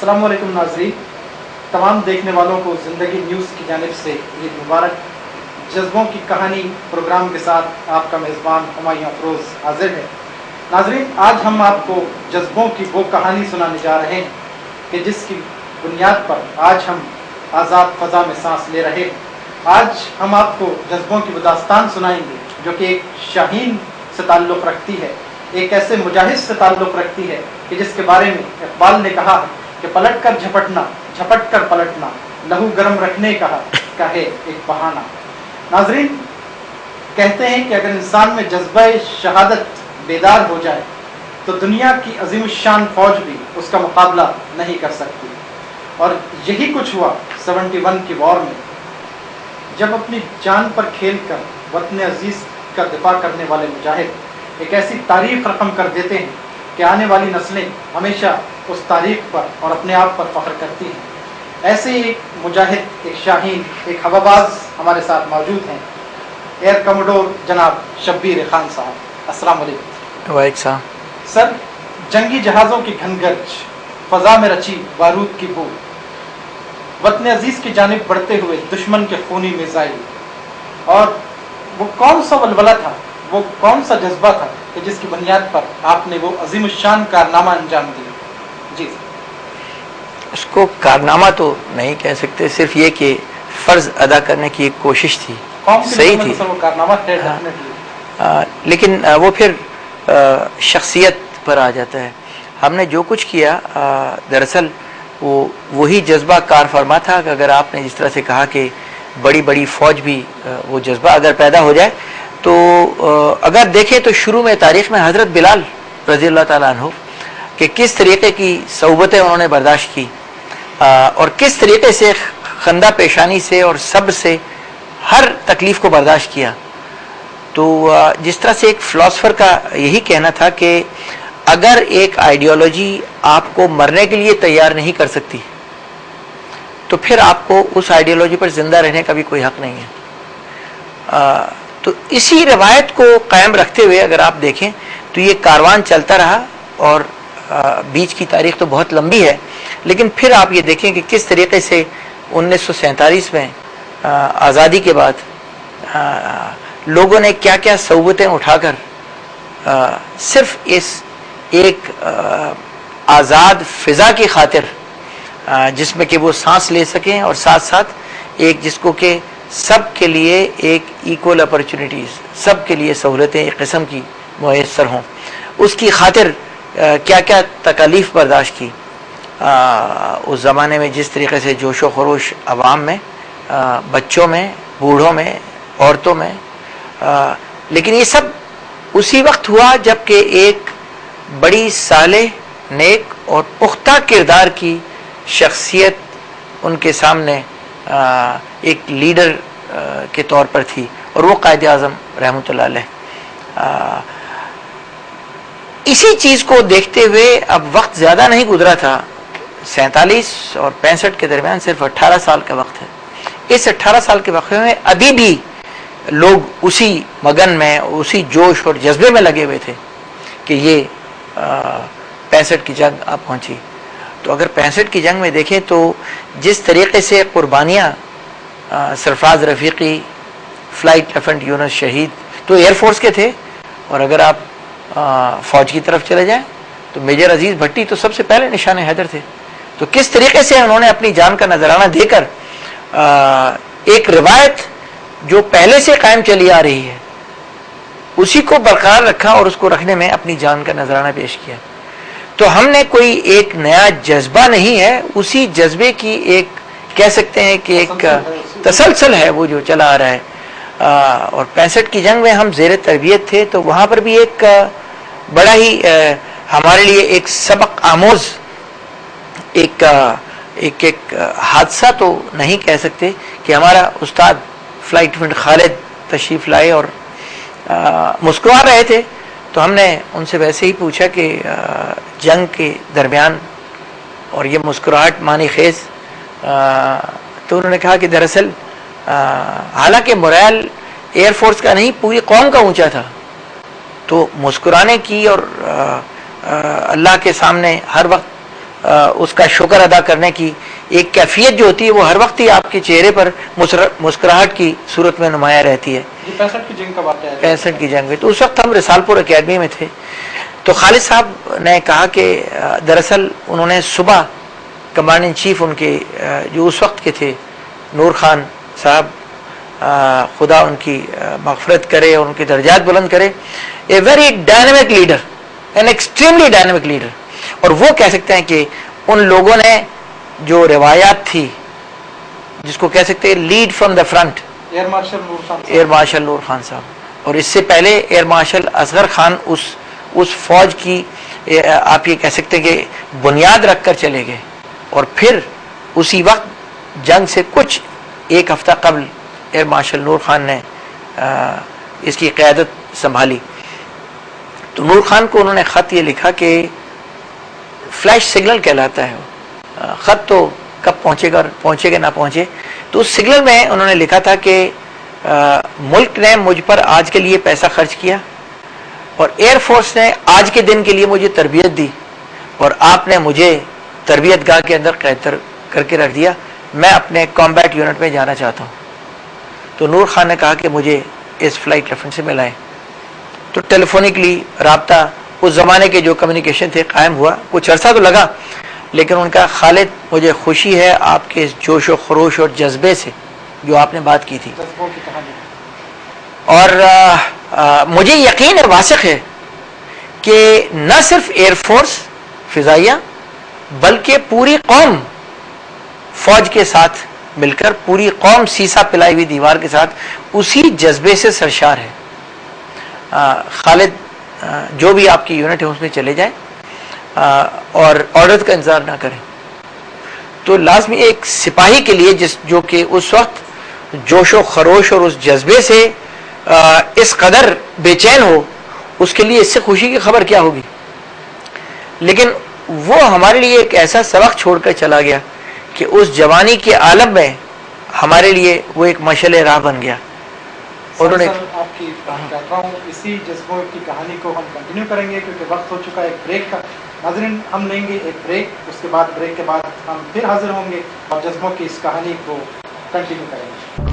السلام علیکم ناظرین، تمام دیکھنے والوں کو زندگی نیوز کی جانب سے عید مبارک۔ جذبوں کی کہانی پروگرام کے ساتھ آپ کا میزبان ہمایوں افروز حاضر ہے۔ ناظرین، آج ہم آپ کو جذبوں کی وہ کہانی سنانے جا رہے ہیں کہ جس کی بنیاد پر آج ہم آزاد فضا میں سانس لے رہے ہیں۔ آج ہم آپ کو جذبوں کی وہ داستان سنائیں گے جو کہ ایک شاہین سے تعلق رکھتی ہے، ایک ایسے مجاہد سے تعلق رکھتی ہے کہ جس کے بارے میں اقبال نے کہا ہے کہ پلٹ کر جھپٹنا، جھپٹ کر پلٹنا، لہو گرم رکھنے کا ہے ایک بہانہ۔ ناظرین، کہتے ہیں کہ اگر انسان میں جذبہ شہادت بیدار ہو جائے تو دنیا کی عظیم الشان فوج بھی اس کا مقابلہ نہیں کر سکتی، اور یہی کچھ ہوا 71 کی وار میں، جب اپنی جان پر کھیل کر وطن عزیز کا دفاع کرنے والے مجاہد ایک ایسی تاریخ رقم کر دیتے ہیں کہ آنے والی نسلیں ہمیشہ اس تاریخ پر اور اپنے آپ پر فخر کرتی ہیں۔ ایسے ہی ایک مجاہد، ایک شاہین، ایک ہواباز ہمارے ساتھ موجود ہیں، ایئر کموڈور جناب شبیر خان صاحب۔ السلام علیکم۔ وعلیکم السلام۔ سر، جنگی جہازوں کی گھنگرج، فضا میں رچی بارود کی بو، وطن عزیز کی جانب بڑھتے ہوئے دشمن کے خونی میزائل، اور وہ کون سا ولولہ تھا، وہ کون سا جذبہ تھا کہ جس کی بنیاد پر آپ نے وہ عظیم الشان کارنامہ انجام دیا؟ جی، اس کو کارنامہ تو نہیں کہہ سکتے، صرف یہ کہ فرض ادا کرنے کی ایک کوشش تھی، صحیح تھی، وہ کارنامہ ہے ڈیفینیٹلی، لیکن وہ پھر شخصیت پر آ جاتا ہے۔ ہم نے جو کچھ کیا دراصل وہی جذبہ کار فرما تھا کہ اگر آپ نے جس طرح سے کہا کہ بڑی بڑی فوج بھی وہ جذبہ اگر پیدا ہو جائے تو اگر دیکھیں تو شروع میں تاریخ میں حضرت بلال رضی اللہ تعالیٰ عنہ کہ کس طریقے کی صعوبتیں انہوں نے برداشت کی اور کس طریقے سے خندہ پیشانی سے اور صبر سے ہر تکلیف کو برداشت کیا، تو جس طرح سے ایک فلاسفر کا یہی کہنا تھا کہ اگر ایک آئیڈیالوجی آپ کو مرنے کے لیے تیار نہیں کر سکتی تو پھر آپ کو اس آئیڈیالوجی پر زندہ رہنے کا بھی کوئی حق نہیں ہے۔ تو اسی روایت کو قائم رکھتے ہوئے اگر آپ دیکھیں تو یہ کاروان چلتا رہا، اور بیچ کی تاریخ تو بہت لمبی ہے، لیکن پھر آپ یہ دیکھیں کہ کس طریقے سے 1947 میں آزادی کے بعد لوگوں نے کیا کیا صعوبتیں اٹھا کر صرف اس ایک آزاد فضا کی خاطر جس میں کہ وہ سانس لے سکیں، اور ساتھ ساتھ ایک جس کو کہ سب کے لیے ایک ایکول اپرچونٹیز، سب کے لیے سہولتیں ایک قسم کی میسر ہوں، اس کی خاطر کیا کیا تکالیف برداشت کی اس زمانے میں، جس طریقے سے جوش و خروش عوام میں، بچوں میں، بوڑھوں میں، عورتوں میں، لیکن یہ سب اسی وقت ہوا جب کہ ایک بڑی صالح، نیک اور پختہ کردار کی شخصیت ان کے سامنے ایک لیڈر کے طور پر تھی، اور وہ قائد اعظم رحمۃ اللہ علیہ۔ اسی چیز کو دیکھتے ہوئے اب وقت زیادہ نہیں گزرا تھا، 47 اور 65 کے درمیان صرف 18 سال کا وقت ہے۔ اس 18 سال کے وقت میں ابھی بھی لوگ اسی مگن میں، اسی جوش اور جذبے میں لگے ہوئے تھے کہ یہ 65 کی جنگ آپ پہنچی۔ تو اگر 65 کی جنگ میں دیکھیں تو جس طریقے سے قربانیاں سرفراز رفیقی، فلائٹ لیفٹیننٹ یونس شہید تو ایئر فورس کے تھے، اور اگر آپ فوج کی طرف چلے جائیں تو میجر عزیز بھٹی تو سب سے پہلے نشان حیدر تھے۔ تو کس طریقے سے انہوں نے اپنی جان کا نذرانہ دے کر ایک روایت جو پہلے سے قائم چلی آ رہی ہے اسی کو برقرار رکھا، اور اس کو رکھنے میں اپنی جان کا نذرانہ پیش کیا۔ تو ہم نے کوئی ایک نیا جذبہ نہیں ہے، اسی جذبے کی ایک کہہ سکتے ہیں کہ ایک تسلسل ہے وہ جو چلا آ رہا ہے۔ اور 65 کی جنگ میں ہم زیر تربیت تھے، تو وہاں پر بھی ایک بڑا ہی ہمارے لیے ایک سبق آموز ایک حادثہ تو نہیں کہہ سکتے کہ ہمارا استاد فلائٹ لیفٹیننٹ خالد تشریف لائے اور مسکرا رہے تھے، تو ہم نے ان سے ویسے ہی پوچھا کہ جنگ کے درمیان اور یہ مسکراہٹ معنی خیز، تو انہوں نے کہا کہ دراصل حالانکہ مورائل ایئر فورس کا نہیں پوری قوم کا اونچا تھا، تو مسکرانے کی اور اللہ کے سامنے ہر وقت اس کا شکر ادا کرنے کی ایک کیفیت جو ہوتی ہے وہ ہر وقت ہی آپ کے چہرے پر مسکراہٹ کی صورت میں نمایاں رہتی ہے. یہ 65 کی جنگ کا واقعہ ہے. 65 کی جنگ میں تو اس وقت ہم رسال پور اکیڈمی میں تھے. تو خالد صاحب نے کہا کہ دراصل انہوں نے صبح کمانڈر ان چیف ان کے جو اس وقت کے تھے نور خان صاحب, خدا ان کی مغفرت کرے اور ان کے درجات بلند کرے, a very dynamic leader, an extremely dynamic leader. اور وہ کہہ سکتے ہیں کہ ان لوگوں نے جو روایات تھی جس کو کہہ سکتے ہیں lead from the front, air marshal Noor Khan sahib, air marshal Noor Khan صاحب, اور اس سے پہلے ایئر مارشل اصغر خان اس فوج کی آپ یہ کہہ سکتے ہیں کہ بنیاد رکھ کر چلے گئے. اور پھر اسی وقت جنگ سے کچھ ایک ہفتہ قبل ایئر مارشل نور خان نے اس کی قیادت سنبھالی. تو نور خان کو انہوں نے خط یہ لکھا کہ فلیش سگنل کہلاتا ہے خط, تو کب پہنچے گا نہ پہنچے. تو اس سگنل میں انہوں نے لکھا تھا کہ ملک نے مجھ پر آج کے لیے پیسہ خرچ کیا اور ایئر فورس نے آج کے دن کے لیے مجھے تربیت دی اور آپ نے مجھے تربیت گاہ کے اندر قید کر کے رکھ دیا, میں اپنے کمبیٹ یونٹ میں جانا چاہتا ہوں. تو نور خان نے کہا کہ مجھے اس فلائٹ لیفٹیننٹ سے ملائیں. تو ٹیلیفونکلی رابطہ اس زمانے کے جو کمیونیکیشن تھے قائم ہوا. کچھ عرصہ تو لگا, لیکن ان کا خالد مجھے خوشی ہے آپ کے اس جوش و خروش اور جذبے سے جو آپ نے بات کی تھی, جذبوں کی کہانی. اور مجھے یقین ہے, واثق ہے کہ نہ صرف ایئر فورس فضائیہ بلکہ پوری قوم فوج کے ساتھ مل کر, پوری قوم سیسا پلائی ہوئی دیوار کے ساتھ اسی جذبے سے سرشار ہے. خالد جو بھی آپ کی یونٹ ہے اس میں چلے جائیں اور آرڈر کا انتظار نہ کریں. تو لازمی ایک سپاہی کے لیے جو کہ اس وقت جوش و خروش اور اس جذبے سے اس قدر بے چین ہو, اس کے لیے اس سے خوشی کی خبر کیا ہوگی. لیکن وہ ہمارے لیے ایک ایسا سبق چھوڑ کر چلا گیا کہ اس جوانی کے عالم میں ہمارے لیے وہ ایک مشعل راہ بن گیا. انہوں نے آپ کی کہتا ہوں اسی جذبوں کی کہانی کو ہم کنٹینیو کریں گے کیونکہ وقت ہو چکا ہے ایک بریک کا. ناظرین, ہم لیں گے ایک بریک, اس کے بعد بریک کے بعد ہم پھر حاضر ہوں گے اور جذبوں کی اس کہانی کو کنٹینیو کریں گے.